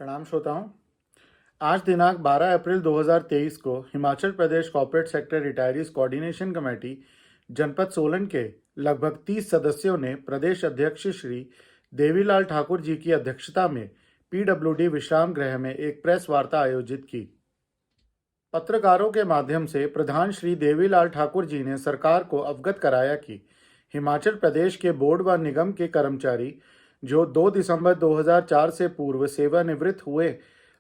प्रणाम श्रोताओं। आज दिनांक 12 अप्रैल 2023 को Himachal Pradesh corporate sector retirees coordination committee जनपद सोलन के लगभग 30 सदस्यों ने प्रदेश अध्यक्ष श्री देवीलाल ठाकुर जी की अध्यक्षता में पीडब्ल्यूडी विश्राम गृह में एक प्रेस वार्ता आयोजित की। पत्रकारों के माध्यम से प्रधान श्री देवीलाल ठाकुर जी ने सरकार को अवगत कराया कि हिमाचल प्रदेश के बोर्ड व निगम के कर्मचारी जो 2 दिसंबर 2004 से पूर्व सेवानिवृत्त हुए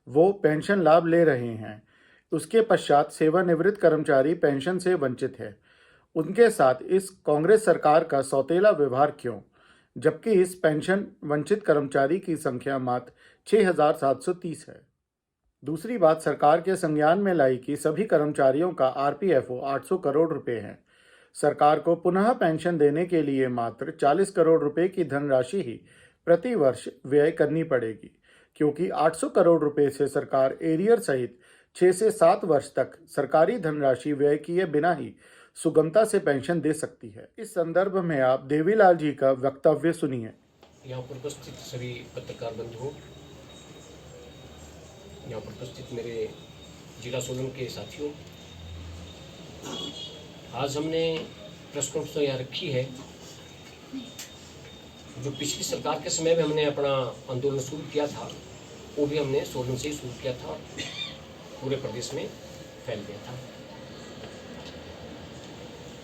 वो पेंशन लाभ ले रहे हैं। उसके पश्चात सेवानिवृत्त कर्मचारी पेंशन से वंचित है। उनके साथ इस कांग्रेस सरकार का सौतेला व्यवहार क्यों, जबकि इस पेंशन वंचित कर्मचारी की संख्या मात्र 6,730 है। दूसरी बात, सरकार के संज्ञान में लाई कि सभी कर्मचारियों का आरपीएफओ 800 करोड़ रुपए है। सरकार को पुनः पेंशन देने के लिए मात्र 40 करोड़ रुपए की धनराशि ही प्रति वर्ष व्यय करनी पड़ेगी, क्योंकि 800 करोड़ रुपए से सरकार एरियर सहित 6 से 7 वर्ष तक सरकारी धनराशि व्यय किए बिना ही सुगमता से पेंशन दे सकती है। इस संदर्भ में आप देवीलाल जी का वक्तव्य सुनिए। यहाँ पर उपस्थित सभी पत्रकार बंधुओं, यहाँ पर उपस्थित मेरे जिला सोलन के साथियों, आज हमने प्रेस कॉन्फ्रेंस यहाँ रखी है। जो पिछली सरकार के समय में हमने अपना आंदोलन शुरू किया था, वो भी हमने सोलन से ही शुरू किया था और पूरे प्रदेश में फैल गया था।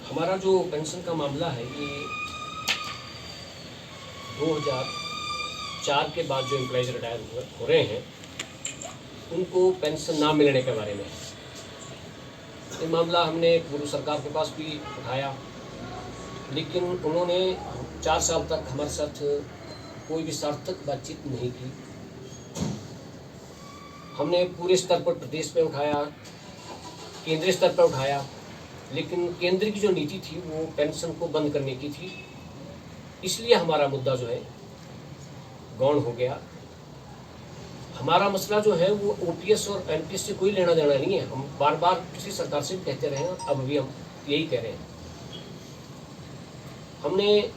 हमारा जो पेंशन का मामला है, ये 2004 के बाद जो एम्प्लॉइज रिटायर हो रहे हैं, उनको पेंशन ना मिलने के बारे में ये मामला हमने पूर्व सरकार के पास भी उठाया, लेकिन उन्होंने 4 साल तक हमारे साथ कोई भी सार्थक बातचीत नहीं की। हमने पूरे स्तर पर प्रदेश पे उठाया, केंद्रीय स्तर पर उठाया, लेकिन केंद्र की जो नीति थी वो पेंशन को बंद करने की थी। इसलिए हमारा मुद्दा जो है गौण हो गया। हमारा मसला जो है वो ओपीएस और एनपीएस से कोई लेना देना नहीं है। हम बार बार पिछली सरकार से भी कहते रहे हैं, अब भी हम यही कह रहे हैं। हमने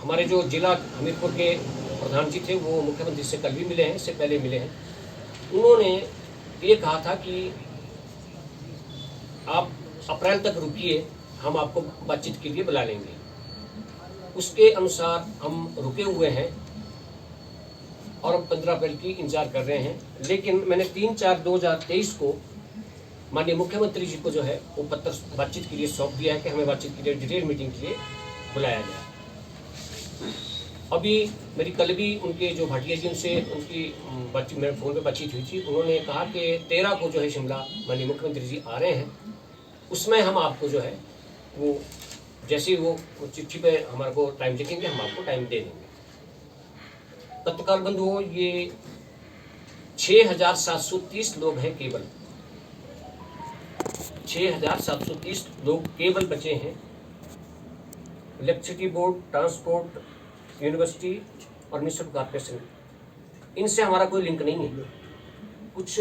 हमारे जो जिला हमीरपुर के प्रधान जी थे, वो मुख्यमंत्री से कल भी मिले हैं, इससे पहले मिले हैं। उन्होंने ये कहा था कि आप अप्रैल तक रुकिए, हम आपको बातचीत के लिए बुला लेंगे। उसके अनुसार हम रुके हुए हैं और हम 15 अप्रैल की इंतजार कर रहे हैं। लेकिन मैंने 3/4/2023 को माननीय मुख्यमंत्री जी को जो है वो पत्र बातचीत के लिए सौंप दिया है कि हमें बातचीत के लिए डिटेल मीटिंग के लिए बुलाया गया। अभी मेरी कल भी उनके जो भाटिया जी उनसे उनकी बातचीत मेरे फ़ोन पे बातचीत हुई थी। उन्होंने कहा कि 13 को जो है शिमला माननीय मुख्यमंत्री जी आ रहे हैं, उसमें हम आपको जो है वो जैसे ही वो चिट्ठी पे हमारे को टाइम देखेंगे, हम आपको टाइम दे देंगे। पत्रकार बंधुओं, ये 6,730 लोग हैं, केवल 6,730 लोग केवल बचे हैं। इलेक्ट्रिसिटी बोर्ड, ट्रांसपोर्ट, यूनिवर्सिटी और म्युनिसिपल कॉर्पोरेशन, इनसे हमारा कोई लिंक नहीं है। कुछ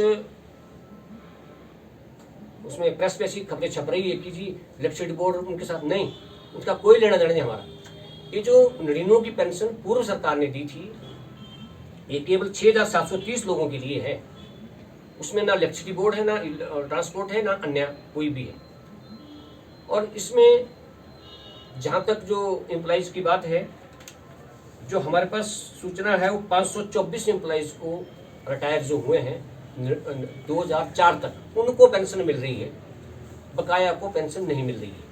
उसमें प्रेस पे ऐसी खबरें छप रही है कि जी इलेक्ट्रिसिटी बोर्ड उनके साथ नहीं, उनका कोई लेना देना नहीं हमारा। ये जो 99 की पेंशन पूर्व सरकार ने दी थी, ये केवल 6,730 लोगों के लिए है। उसमें ना इलेक्ट्रिसिटी बोर्ड है, ना ट्रांसपोर्ट है, ना अन्य कोई भी है। और इसमें जहाँ तक जो एम्प्लॉइज की बात है, जो हमारे पास सूचना है वो 524 एम्प्लॉइज को रिटायर जो हुए हैं 2004 तक, उनको पेंशन मिल रही है, बकाया को पेंशन नहीं मिल रही है।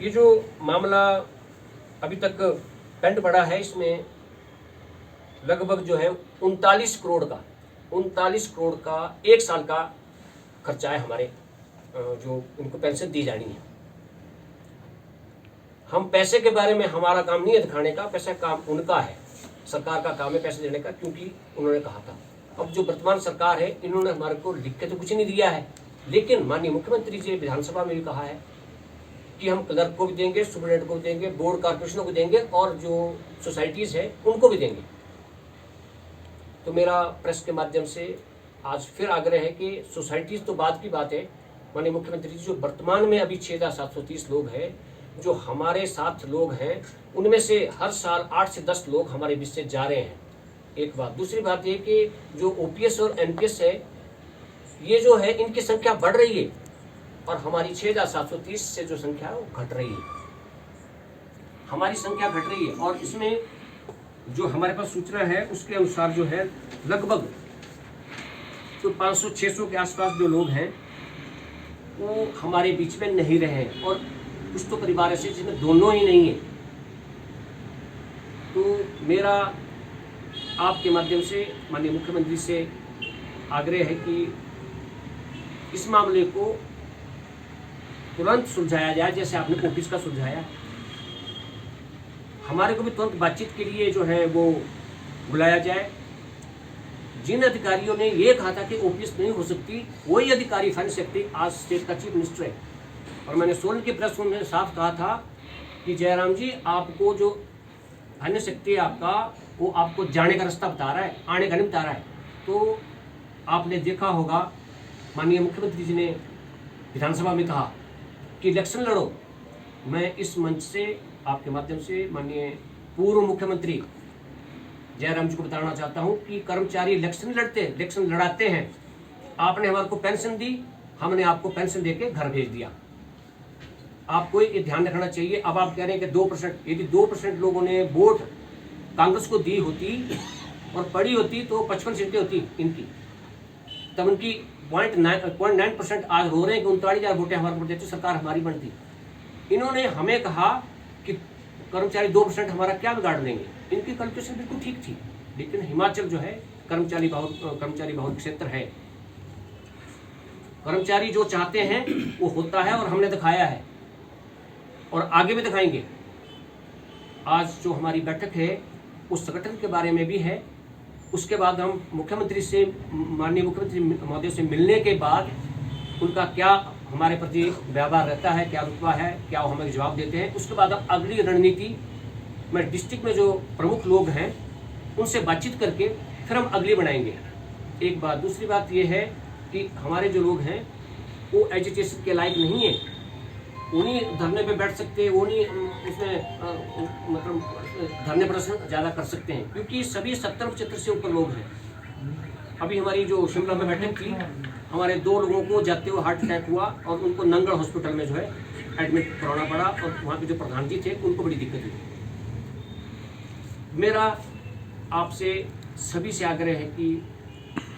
ये जो मामला अभी तक पेंड पड़ा है, इसमें लगभग जो है 39 करोड़ का 1 साल का खर्चा है हमारे, जो इनको पेंशन दी जानी है। हम पैसे के बारे में, हमारा काम नहीं है दिखाने का, पैसा काम उनका है, सरकार का काम है पैसे देने का, क्योंकि उन्होंने कहा था। अब जो वर्तमान सरकार है, इन्होंने हमारे को लिख के तो कुछ नहीं दिया है, लेकिन माननीय मुख्यमंत्री जी विधानसभा में भी कहा है कि हम क्लर्क को भी देंगे, सुपरिटेंडेंट को भी देंगे, बोर्ड कॉर्पोरेशनों को देंगे और जो सोसाइटीज़ है उनको भी देंगे। तो मेरा प्रेस के माध्यम से आज फिर आग्रह है कि सोसाइटीज़ तो बाद की बात है, माननीय मुख्यमंत्री जी जो वर्तमान में अभी 6,730 लोग हैं, जो हमारे साथ लोग हैं, उनमें से हर साल 8 से 10 लोग हमारे बीच से जा रहे हैं। एक बात। दूसरी बात ये कि जो ओपीएस और एनपीएस है, ये जो है इनकी संख्या बढ़ रही है और हमारी 6730 से जो संख्या है वो घट रही है, हमारी संख्या घट रही है। और इसमें जो हमारे पास सूचना है उसके अनुसार जो है लगभग तो 500-600 के आसपास जो लोग हैं वो हमारे बीच में नहीं रहे हैं, और कुछ तो परिवार ऐसे जिसमें दोनों ही नहीं है। तो मेरा आपके माध्यम से माननीय मुख्यमंत्री से आग्रह है कि इस मामले को तुरंत सुलझाया जाए, जैसे आपने ओपीएस का सुलझाया। हमारे को भी तुरंत बातचीत के लिए जो है वो बुलाया जाए। जिन अधिकारियों ने ये कहा था कि ओपीएस नहीं हो सकती, वही अधिकारी फाइनेंस सेक्रेटरी आज स्टेट का चीफ मिनिस्टर है। और मैंने सोलन की प्रेस में साफ कहा था कि जयराम जी, आपको जो फाइनेंस सेक्रेटरी आपका, वो आपको जाने का रास्ता बता रहा है, आने का नहीं बता रहा है। तो आपने देखा होगा माननीय मुख्यमंत्री जी ने विधानसभा में कहा कि इलेक्शन लड़ो। मैं इस मंच से आपके माध्यम से माननीय पूर्व मुख्यमंत्री जयराम जी को बताना चाहता हूं कि कर्मचारी इलेक्शन लड़ाते हैं। आपने हमारे को पेंशन दी, हमने आपको पेंशन देके घर भेज दिया। आपको ये ध्यान रखना चाहिए। अब आप कह रहे हैं कि 2%, यदि 2% लोगों ने वोट कांग्रेस को दी होती और पड़ी होती तो 55 सीटें होती इनकी, तब उनकी 0.9% आज हो रहे हैं कि 39,000 वोटें हमारे को देती, सरकार हमारी बनती। इन्होंने हमें कहा कि कर्मचारी 2% हमारा क्या बिगाड़ देंगे। इनकी कैलकुलेशन बिल्कुल ठीक थी, लेकिन हिमाचल जो है कर्मचारी बहुल क्षेत्र है। कर्मचारी जो चाहते हैं वो होता है, और हमने दिखाया है और आगे भी दिखाएंगे। आज जो हमारी बैठक है उस संगठन के बारे में भी है। उसके बाद हम माननीय मुख्यमंत्री महोदय से मिलने के बाद उनका क्या हमारे प्रति व्यवहार रहता है, क्या रुतबा है, क्या वो हमें जवाब देते हैं, उसके बाद अब अगली रणनीति में डिस्ट्रिक्ट में जो प्रमुख लोग हैं उनसे बातचीत करके फिर हम अगली बनाएंगे। एक बात। दूसरी बात ये है कि हमारे जो लोग हैं वो एजुकेशन के लायक नहीं है, उन्हीं धरने पे बैठ सकते हैं, उन्हीं उसमें मतलब धरने प्रदर्शन ज़्यादा कर सकते हैं, क्योंकि सभी 70-75 से ऊपर लोग हैं। अभी हमारी जो शिमला में बैठक थी, हमारे 2 लोगों को जाते हुए हार्ट अटैक हुआ और उनको नंगल हॉस्पिटल में जो है एडमिट कराना पड़ा, और वहाँ के जो प्रधान जी थे उनको बड़ी दिक्कत हुई। मेरा आपसे सभी से आग्रह है कि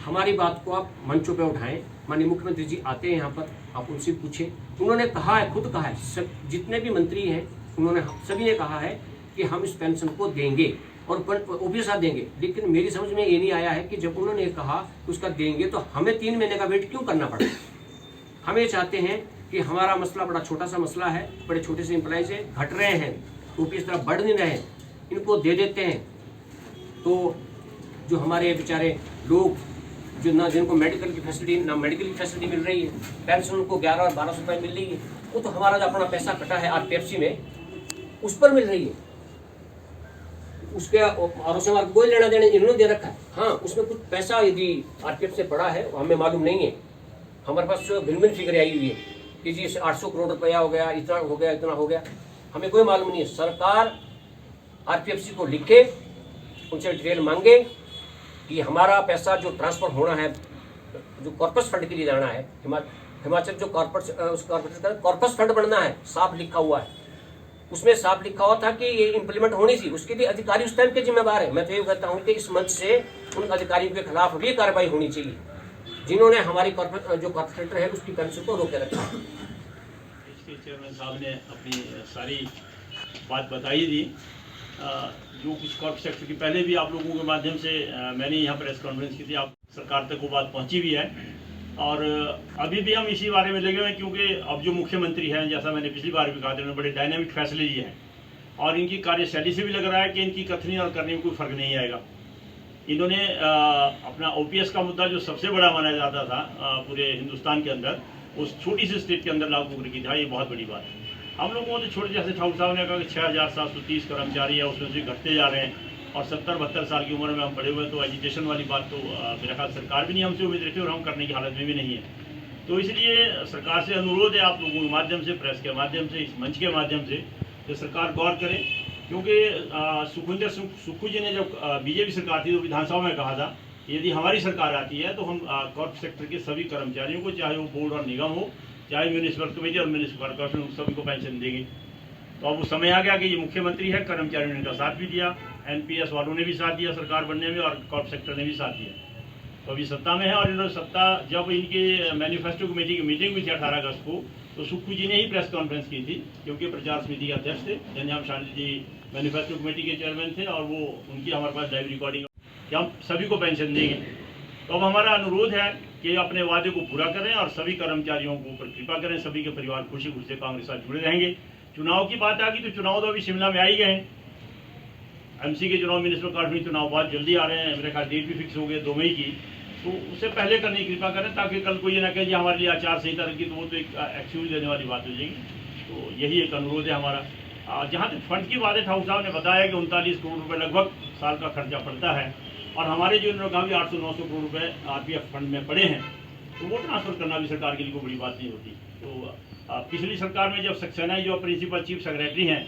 हमारी बात को आप मंचों पे उठाएं। माननीय मुख्यमंत्री जी आते हैं यहाँ पर, आप उनसे पूछें। उन्होंने कहा है, खुद कहा है, जितने भी मंत्री हैं उन्होंने सभी ने कहा है कि हम इस पेंशन को देंगे और ओपीएस देंगे। लेकिन मेरी समझ में ये नहीं आया है कि जब उन्होंने कहा कि उसका देंगे तो हमें 3 महीने का वेट क्यों करना पड़ा। हम ये चाहते हैं कि हमारा मसला बड़ा छोटा सा मसला है, बड़े छोटे से एम्प्लॉयज है, घट रहे हैं, ओपीएस तरफ बढ़ नहीं रहे, इनको दे देते हैं। तो जो हमारे बेचारे लोग जो ना जिनको मेडिकल की फैसिलिटी मिल रही है, पेंशन उनको 11 और 1200 रुपये मिल रही है, वो तो हमारा जो अपना पैसा कटा है आरपीएफसी में उस पर मिल रही है, उसके और उससे हमारा कोई लेना देना इन्होंने दे रखा है। हाँ, उसमें कुछ पैसा यदि आरपीएफ से पड़ा है हमें मालूम नहीं है। हमारे पास भिन्न फिगर आई हुई है कि जी 800 करोड़ रुपया हो गया, इतना हो गया, इतना हो गया, हमें कोई मालूम नहीं है। सरकार आरपीएफसी को लिखे, उनसे डिटेल मांगे कि हमारा पैसा जो ट्रांसफर होना है, जो कॉर्पस फंड के लिए जाना है, हिमाचल जो कॉर्पस फंड बनना है, साफ लिखा हुआ है, उसमें साफ लिखा हुआ था कि ये इम्प्लीमेंट होनी थी। उसके लिए अधिकारी उस टाइम के जिम्मेवार है। मैं तो ये कहता हूँ कि इस मंच से उन अधिकारियों के खिलाफ भी कार्रवाई होनी चाहिए जिन्होंने हमारी कॉर्पोरेट सेक्टर है उसकी पेंशन को रोके रखा है। चेयरमैन साहब ने अपनी सारी बात बताई दी। जो कुछ कॉर्पोरेट सेक्टर की पहले भी आप लोगों के माध्यम से मैंने यहाँ प्रेस कॉन्फ्रेंस की थी, आप सरकार तक वो बात पहुँची भी है, और अभी भी हम इसी बारे में लगे हुए हैं, क्योंकि अब जो मुख्यमंत्री हैं, जैसा मैंने पिछली बार भी कहा था, उन्होंने बड़े डायनामिक फैसले लिए हैं, और इनकी कार्यशैली से भी लग रहा है कि इनकी कथनी और करने में कोई फर्क नहीं आएगा। इन्होंने अपना ओपीएस का मुद्दा जो सबसे बड़ा माना जाता था पूरे हिंदुस्तान के अंदर, उस छोटी सी स्टेट के अंदर लागू करके था, ये बहुत बड़ी बात है। हम लोगों को तो छोटे, जैसे ठाकुर साहब ने कहा कि 6730 कर्मचारी है, उसमें से घटते जा रहे हैं, और 70-72 साल की उम्र में हम पड़े हुए हैं, तो एजुकेशन वाली बात तो मेरा ख्याल सरकार भी नहीं हमसे उम्मीद रखती, और हम करने की हालत में भी नहीं है। तो इसलिए सरकार से अनुरोध है आप लोगों के माध्यम से, प्रेस के माध्यम से, इस मंच के माध्यम से, कि सरकार गौर करे क्योंकि सुक्खू जी ने जब बीजेपी सरकार थी तो विधानसभा में कहा था कि यदि हमारी सरकार आती है तो हम कॉर्पोरेट सेक्टर के सभी कर्मचारियों को, चाहे वो बोर्ड और निगम हो, चाहे म्यूनिसिपल कमेटी और म्यूनिसिपल कॉर्पोरेशन, सभी को पेंशन देंगे। तो अब वो समय आ गया कि ये मुख्यमंत्री है, कर्मचारियों ने इनका साथ भी दिया, एनपीएस वालों ने भी साथ दिया सरकार बनने में, और कॉर्पोरेट सेक्टर ने भी साथ दिया। तो अभी सत्ता में है, और इन्होंने सत्ता, जब इनके मैनिफेस्टो कमेटी की मीटिंग हुई थी 18 अगस्त को, तो सुक्खू जी ने ही प्रेस कॉन्फ्रेंस की थी, क्योंकि प्रचार समिति के अध्यक्ष थे। जन्याम शांति जी मैनिफेस्टो कमेटी के चेयरमैन थे, और वो उनकी हमारे पास लाइव रिकॉर्डिंग कि हम सभी को पेंशन देंगे। तो अब हमारा अनुरोध है कि अपने वादे को पूरा करें और सभी कर्मचारियों को ऊपर कृपा करें, सभी के परिवार खुशी खुशी से कांग्रेस साथ जुड़े रहेंगे। चुनाव की बात आ गई तो चुनाव तो अभी शिमला में आ ही गए हैं। एमसी के चुनाव, म्यूनिसिपल कॉर्पोरेशन चुनाव बहुत जल्दी आ रहे हैं, मेरे ख्याल डेट भी फिक्स हो गए 2 मई की। तो उससे पहले करने की कृपा करें, ताकि कल को ये ना कहे जी हमारे लिए आचार संहिता रखी, तो वो तो एक एक्सक्यूज देने वाली बात हो जाएगी। तो यही एक अनुरोध है हमारा। जहाँ तक फंड की बात है, ठाकुर साहब ने बताया कि 39 करोड़ रुपए लगभग साल का खर्चा पड़ता है, और हमारे जो इन्होंने कहा भी 800-900 करोड़ रुपए आरपीएफ फंड में पड़े हैं, तो वो ट्रांसफर करना भी सरकार के लिए कोई बड़ी बात नहीं होती। तो पिछली सरकार में जब सक्सेना जो प्रिंसिपल चीफ सेक्रेटरी हैं,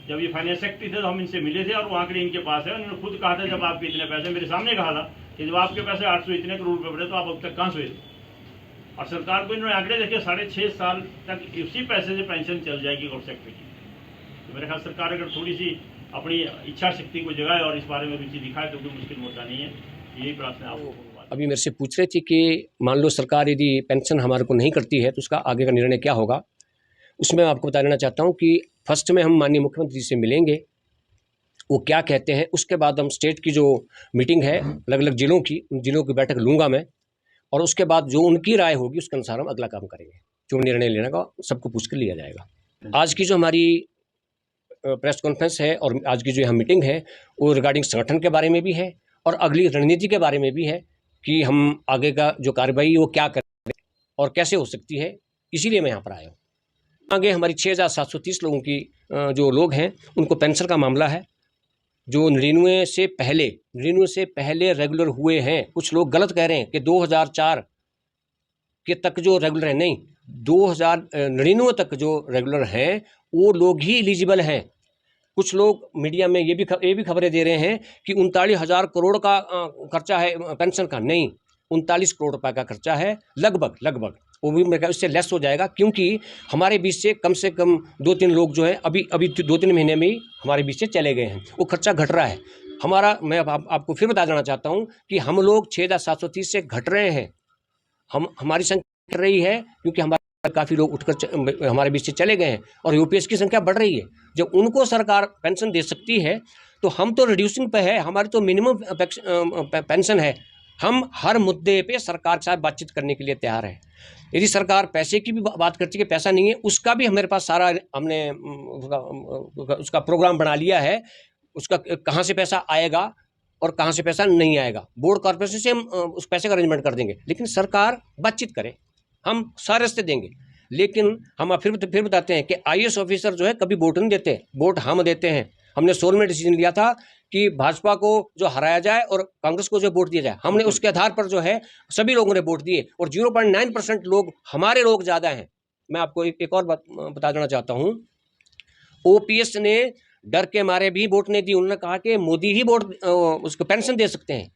जब ये फाइनेंस सेक्रेटरी थे तो हम इनसे मिले थे, और वो आंकड़े इनके पास है। उन्होंने खुद कहा था, जब आपके इतने पैसे, मेरे सामने कहा था कि जब आपके पैसे 800 इतने करोड़ रुपए पड़े तो आप अब तक कहाँ सोए थे। और सरकार को इन्होंने आंकड़े देखे, 6.5 साल तक उसी पैसे से पेंशन चल जाएगी गवर्नमेंट सेक्टर की। तो मेरे ख्याल सरकार अगर थोड़ी सी अपनी इच्छा शक्ति को जगाए और इस बारे में रुचि दिखाए तो कोई मुश्किल मुद्दा नहीं है। यही प्रार्थना आपको। अभी मेरे से पूछ रहे थे कि मान लो सरकार यदि पेंशन हमारे को नहीं करती है तो उसका आगे का निर्णय क्या होगा। उसमें मैं आपको बता देना चाहता हूँ कि फर्स्ट में हम माननीय मुख्यमंत्री से मिलेंगे, वो क्या कहते हैं, उसके बाद हम स्टेट की जो मीटिंग है अलग अलग जिलों की, उन जिलों की बैठक लूँगा मैं, और उसके बाद जो उनकी राय होगी उसके अनुसार हम अगला काम करेंगे। जो निर्णय लेने का सबको पूछ कर लिया जाएगा। आज की जो हमारी प्रेस कॉन्फ्रेंस है और आज की जो यहाँ मीटिंग है वो रिगार्डिंग संगठन के बारे में भी है और अगली रणनीति के बारे में भी है कि हम आगे का जो कार्रवाई वो क्या करें और कैसे हो सकती है, इसीलिए मैं यहाँ पर आया हूँ। आगे हमारी 6730 लोगों की जो लोग हैं उनको पेंशन का मामला है, जो 99 से पहले रेगुलर हुए हैं। कुछ लोग गलत कह रहे हैं कि 2004 के तक जो रेगुलर है, नहीं, 2099 तक जो रेगुलर हैं वो लोग ही एलिजिबल हैं। कुछ लोग मीडिया में ये भी खबरें दे रहे हैं कि 39,000 करोड़ का खर्चा है पेंशन का। नहीं, 39 करोड़ रुपए का खर्चा है लगभग। वो भी मेरे ख्याल इससे लेस हो जाएगा, क्योंकि हमारे बीच से कम 2-3 लोग जो है अभी 2-3 महीने में ही हमारे बीच से चले गए हैं। वो खर्चा घट रहा है हमारा। मैं आपको फिर बता देना चाहता हूँ कि हम लोग 6730 से घट रहे हैं। हमारी संख्या बढ़ रही है क्योंकि हमारे काफ़ी लोग उठकर हमारे बीच से चले गए हैं और यूपीएस की संख्या बढ़ रही है। जब उनको सरकार पेंशन दे सकती है तो हम तो रिड्यूसिंग पे है, हमारी तो मिनिमम पेंशन है। हम हर मुद्दे पे सरकार के साथ बातचीत करने के लिए तैयार हैं। यदि सरकार पैसे की भी बात करती है कि पैसा नहीं है, उसका भी हमारे पास सारा हमने उसका प्रोग्राम बना लिया है। उसका कहाँ से पैसा आएगा और कहाँ से पैसा नहीं आएगा, बोर्ड कॉर्पोरेशन से हम उस पैसे का अरेंजमेंट कर देंगे। लेकिन सरकार बातचीत करे, हम सारे रास्ते देंगे। लेकिन हम फिर बताते हैं कि आईएएस ऑफिसर जो है कभी वोट नहीं देते, वोट हम देते हैं। हमने 16 में डिसीजन लिया था कि भाजपा को जो हराया जाए और कांग्रेस को जो वोट दिया जाए। हमने उसके आधार पर जो है सभी लोगों ने वोट दिए और 0.9% लोग हमारे लोग ज़्यादा हैं। मैं आपको एक और बात बता देना चाहता हूँ, ओपीएस ने डर के मारे भी वोट नहीं दी। उन्होंने कहा कि मोदी ही वोट उसको पेंशन दे सकते हैं।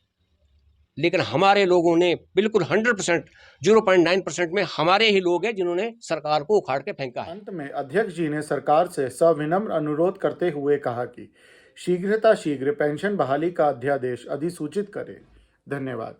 लेकिन हमारे लोगों ने बिल्कुल 100%, 0.9% में हमारे ही लोग हैं जिन्होंने सरकार को उखाड़ के फेंका है। अंत में अध्यक्ष जी ने सरकार से सविनम्र अनुरोध करते हुए कहा कि शीघ्र पेंशन बहाली का अध्यादेश अधिसूचित करें। धन्यवाद।